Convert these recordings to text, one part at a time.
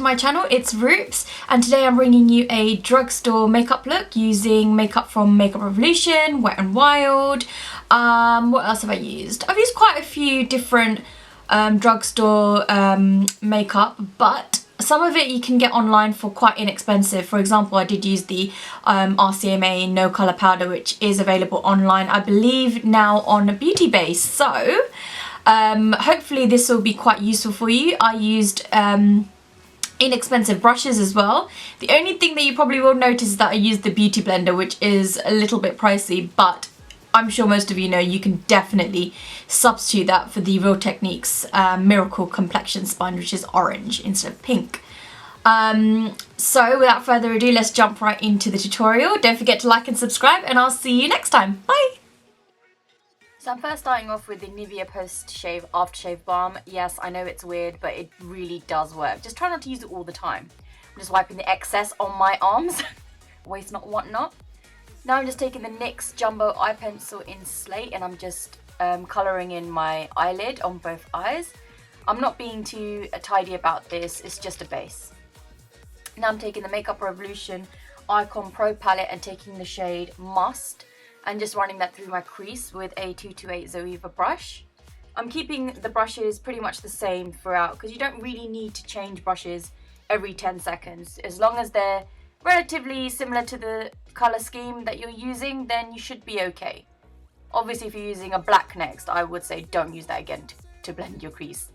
my channel. It's Roops, and today I'm bringing you a drugstore makeup look using makeup from Makeup Revolution, Wet n Wild. What else have I used? I've used quite a few different drugstore makeup, but some of it you can get online for quite inexpensive. For example, I did use the RCMA No Colour Powder, which is available online, I believe now on Beauty Base. So hopefully this will be quite useful for you. I used inexpensive brushes as well. The only thing that you probably will notice is that I used the Beauty Blender, which is a little bit pricey, but I'm sure most of you know you can definitely substitute that for the Real Techniques Miracle Complexion Sponge, which is orange instead of pink. So without further ado, let's jump right into the tutorial. Don't forget to like and subscribe, and I'll see you next time. Bye! So I'm first starting off with the Nivea Post Shave Aftershave Balm. Yes, I know it's weird, but it really does work. Just try not to use it all the time. I'm just wiping the excess on my arms. Waste not, want not. Now I'm just taking the NYX Jumbo Eye Pencil in Slate, and I'm just colouring in my eyelid on both eyes. I'm not being too tidy about this, it's just a base. Now I'm taking the Makeup Revolution Icon Pro palette and taking the shade Must, and just running that through my crease with a 228 Zoeva brush. I'm keeping the brushes pretty much the same throughout because you don't really need to change brushes every 10 seconds. As long as they're relatively similar to the colour scheme that you're using, then you should be okay. Obviously, if you're using a black next, I would say don't use that again to blend your crease.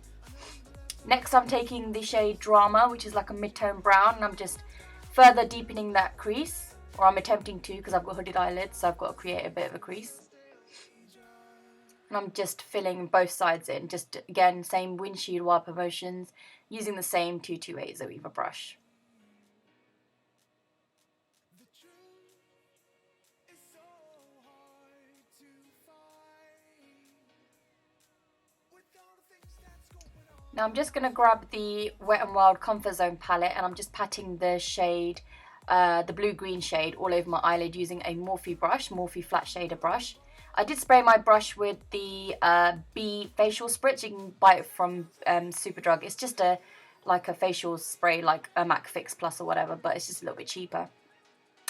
Next, I'm taking the shade Drama, which is like a mid-tone brown, and I'm just further deepening that crease. Or I'm attempting to, because I've got hooded eyelids, so I've got to create a bit of a crease. And I'm just filling both sides in, just again, same windshield wiper motions, using the same 228 Zoeva brush. Now I'm just going to grab the Wet n Wild Comfort Zone palette, and I'm just patting the shade, the blue-green shade, all over my eyelid using a Morphe brush, Morphe flat shader brush. I did spray my brush with the B facial spritz. You can buy it from Superdrug. It's just like a facial spray, like a MAC Fix Plus or whatever, but it's just a little bit cheaper.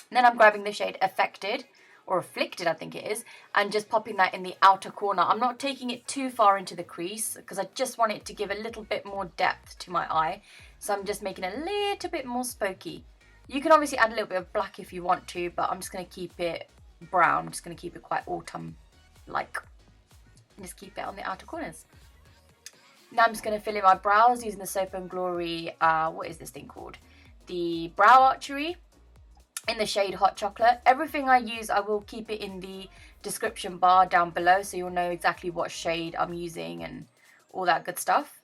And then I'm grabbing the shade Affected, or Afflicted I think it is, and just popping that in the outer corner. I'm not taking it too far into the crease because I just want it to give a little bit more depth to my eye. So I'm just making it a little bit more spooky. You can obviously add a little bit of black if you want to, but I'm just going to keep it brown. I'm just going to keep it quite autumn-like. Just keep it on the outer corners. Now I'm just going to fill in my brows using the Soap & Glory, what is this thing called? The Brow Archery in the shade Hot Chocolate. Everything I use, I will keep it in the description bar down below, so you'll know exactly what shade I'm using and all that good stuff.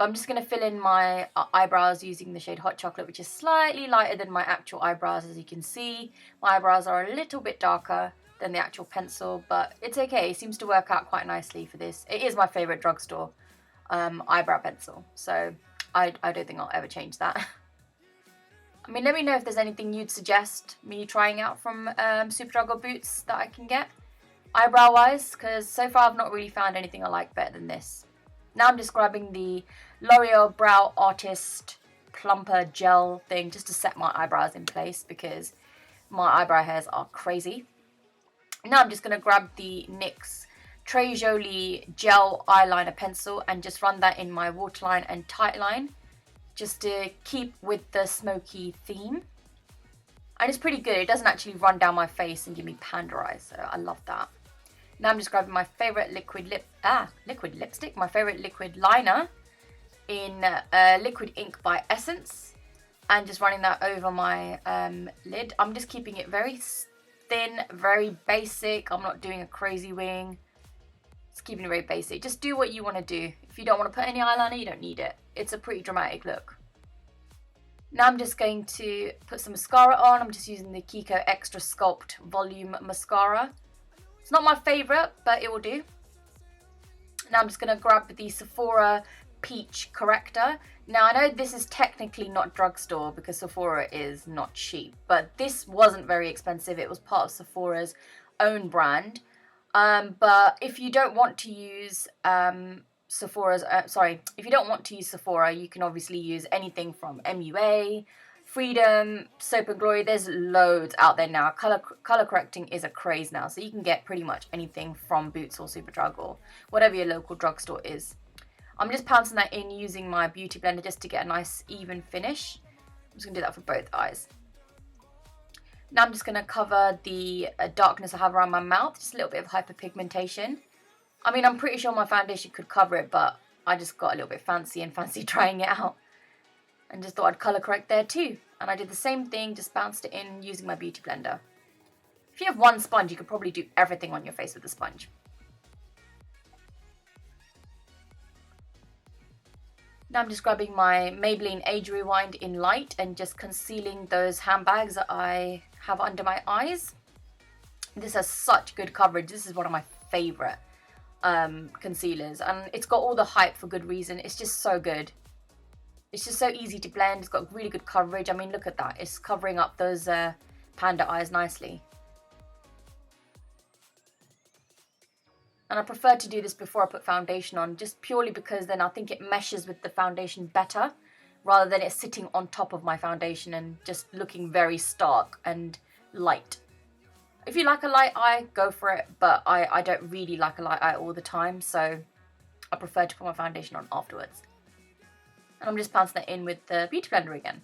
I'm just going to fill in my eyebrows using the shade Hot Chocolate, which is slightly lighter than my actual eyebrows. As you can see, my eyebrows are a little bit darker than the actual pencil, but it's okay. It seems to work out quite nicely for this. It is my favourite drugstore eyebrow pencil, so I don't think I'll ever change that. I mean, let me know if there's anything you'd suggest me trying out from Superdrug or Boots that I can get eyebrow-wise, because so far I've not really found anything I like better than this. Now I'm just grabbing the L'Oreal Brow Artist Plumper Gel thing just to set my eyebrows in place because my eyebrow hairs are crazy. Now I'm just going to grab the NYX Très Jolie Gel Eyeliner Pencil and just run that in my waterline and tightline just to keep with the smoky theme. And it's pretty good. It doesn't actually run down my face and give me panda eyes, so I love that. Now I'm just grabbing my favourite liquid lipstick, my favourite liquid liner in Liquid Ink by Essence, and just running that over my lid. I'm just keeping it very thin, very basic. I'm not doing a crazy wing. Just keeping it very basic. Just do what you want to do. If you don't want to put any eyeliner, you don't need it. It's a pretty dramatic look. Now I'm just going to put some mascara on. I'm just using the Kiko Extra Sculpt Volume Mascara. It's not my favourite, but it will do. Now I'm just going to grab the Sephora Peach Corrector. Now I know this is technically not drugstore because Sephora is not cheap, but this wasn't very expensive. It was part of Sephora's own brand. But if you don't want to use Sephora's, if you don't want to use Sephora, you can obviously use anything from MUA, Freedom, Soap and Glory. There's loads out there now. Color correcting is a craze now, so you can get pretty much anything from Boots or Superdrug or whatever your local drugstore is. I'm just pouncing that in using my beauty blender just to get a nice even finish. I'm just going to do that for both eyes. Now I'm just going to cover the darkness I have around my mouth, just a little bit of hyperpigmentation. I mean, I'm pretty sure my foundation could cover it, but I just got a little bit fancy trying it out. And just thought I'd colour correct there too. And I did the same thing, just bounced it in using my beauty blender. If you have one sponge, you could probably do everything on your face with a sponge. Now I'm just grabbing my Maybelline Age Rewind in light and just concealing those handbags that I have under my eyes. This has such good coverage. This is one of my favourite concealers, and it's got all the hype for good reason. It's just so good. It's just so easy to blend. It's got really good coverage. I mean, look at that. It's covering up those panda eyes nicely. And I prefer to do this before I put foundation on, just purely because then I think it meshes with the foundation better, rather than it sitting on top of my foundation and just looking very stark and light. If you like a light eye, go for it, but I don't really like a light eye all the time, so I prefer to put my foundation on afterwards. And I'm just pouncing that in with the beauty blender again.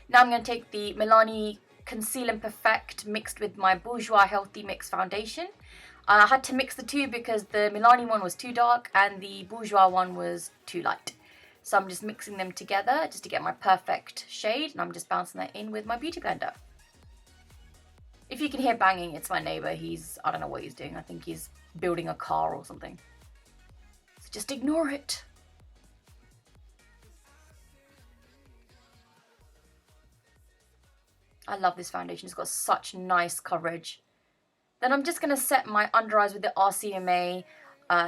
Now I'm going to take the Milani Conceal and Perfect mixed with my Bourjois Healthy Mix foundation. I had to mix the two because the Milani one was too dark and the Bourjois one was too light. So I'm just mixing them together just to get my perfect shade, and I'm just bouncing that in with my beauty blender. If you can hear banging, it's my neighbour. I don't know what he's doing. I think he's building a car or something. So just ignore it. I love this foundation. It's got such nice coverage. Then I'm just going to set my under eyes with the RCMA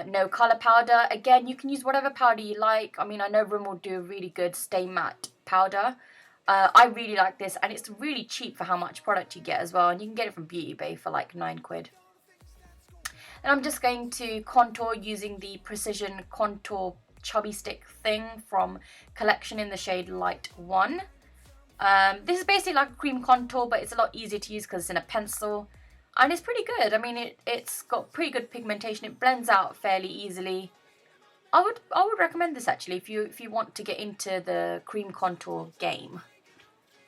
No Colour Powder. Again, you can use whatever powder you like. I mean, I know Rimmel will do a really good Stay Matte powder. I really like this, and it's really cheap for how much product you get as well. And you can get it from Beauty Bay for like £9. And I'm just going to contour using the Precision Contour Chubby Stick thing from Collection in the shade Light 1. This is basically like a cream contour, but it's a lot easier to use because it's in a pencil. And it's pretty good. I mean, it's got pretty good pigmentation. It blends out fairly easily. I would recommend this actually if you want to get into the cream contour game.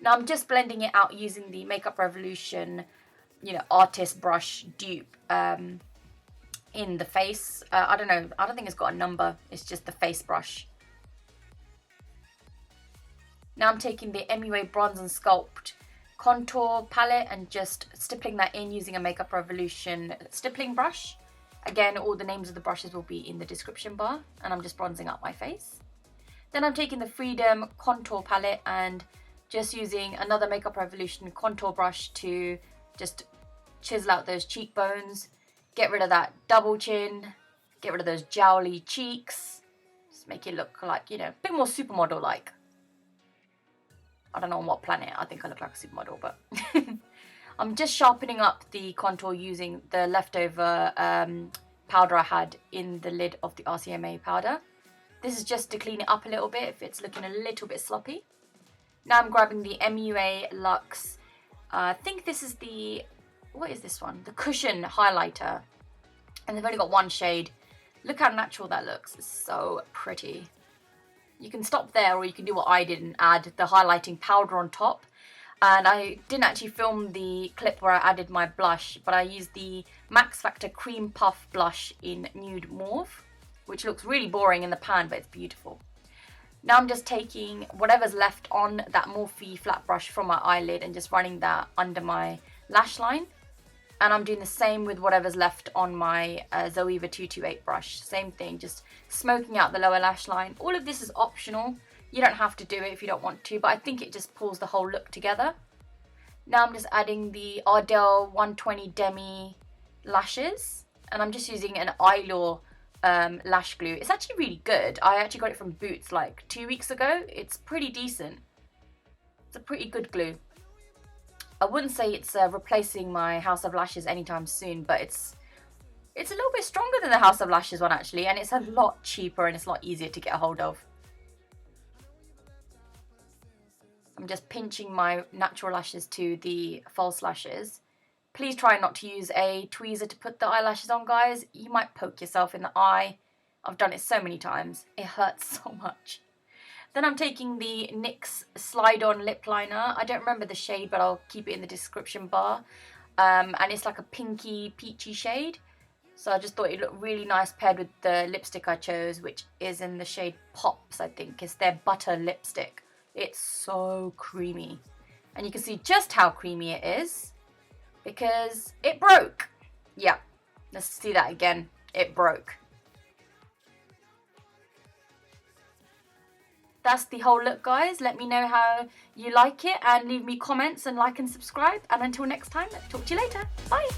Now I'm just blending it out using the Makeup Revolution, artist brush dupe in the face. I don't know. I don't think it's got a number. It's just the face brush. Now I'm taking the MUA Bronze and Sculpt contour palette and just stippling that in using a Makeup Revolution stippling brush. Again, all the names of the brushes will be in the description bar, and I'm just bronzing up my face. Then I'm taking the Freedom contour palette and just using another Makeup Revolution contour brush to just chisel out those cheekbones, get rid of that double chin, get rid of those jowly cheeks, just make it look like, a bit more supermodel-like. I don't know on what planet I think I look like a supermodel, but I'm just sharpening up the contour using the leftover powder I had in the lid of the RCMA powder. This is just to clean it up a little bit if it's looking a little bit sloppy. Now I'm grabbing the MUA Luxe, I think this is what is this one? The Cushion Highlighter. And they've only got one shade. Look how natural that looks. It's so pretty. You can stop there, or you can do what I did and add the highlighting powder on top. And I didn't actually film the clip where I added my blush, but I used the Max Factor Cream Puff blush in Nude Mauve, which looks really boring in the pan, but it's beautiful. Now I'm just taking whatever's left on that Morphe flat brush from my eyelid and just running that under my lash line. And I'm doing the same with whatever's left on my Zoeva 228 brush. Same thing, just smoking out the lower lash line. All of this is optional. You don't have to do it if you don't want to, but I think it just pulls the whole look together. Now I'm just adding the Ardell 120 Demi lashes. And I'm just using an Eyelash lash glue. It's actually really good. I actually got it from Boots like 2 weeks ago. It's pretty decent. It's a pretty good glue. I wouldn't say it's replacing my House of Lashes anytime soon, but it's It's a little bit stronger than the House of Lashes one actually, and it's a lot cheaper and it's a lot easier to get a hold of. I'm just pinching my natural lashes to the false lashes. Please try not to use a tweezer to put the eyelashes on, guys. You might poke yourself in the eye. I've done it so many times. It hurts so much. Then I'm taking the NYX Slide On Lip Liner. I don't remember the shade, but I'll keep it in the description bar. And it's like a pinky, peachy shade. So I just thought it looked really nice paired with the lipstick I chose, which is in the shade Pops, I think. It's their Butter lipstick. It's so creamy. And you can see just how creamy it is because it broke. Yeah, let's see that again. It broke. That's the whole look, guys. Let me know how you like it and leave me comments and like and subscribe. And until next time, talk to you later. Bye.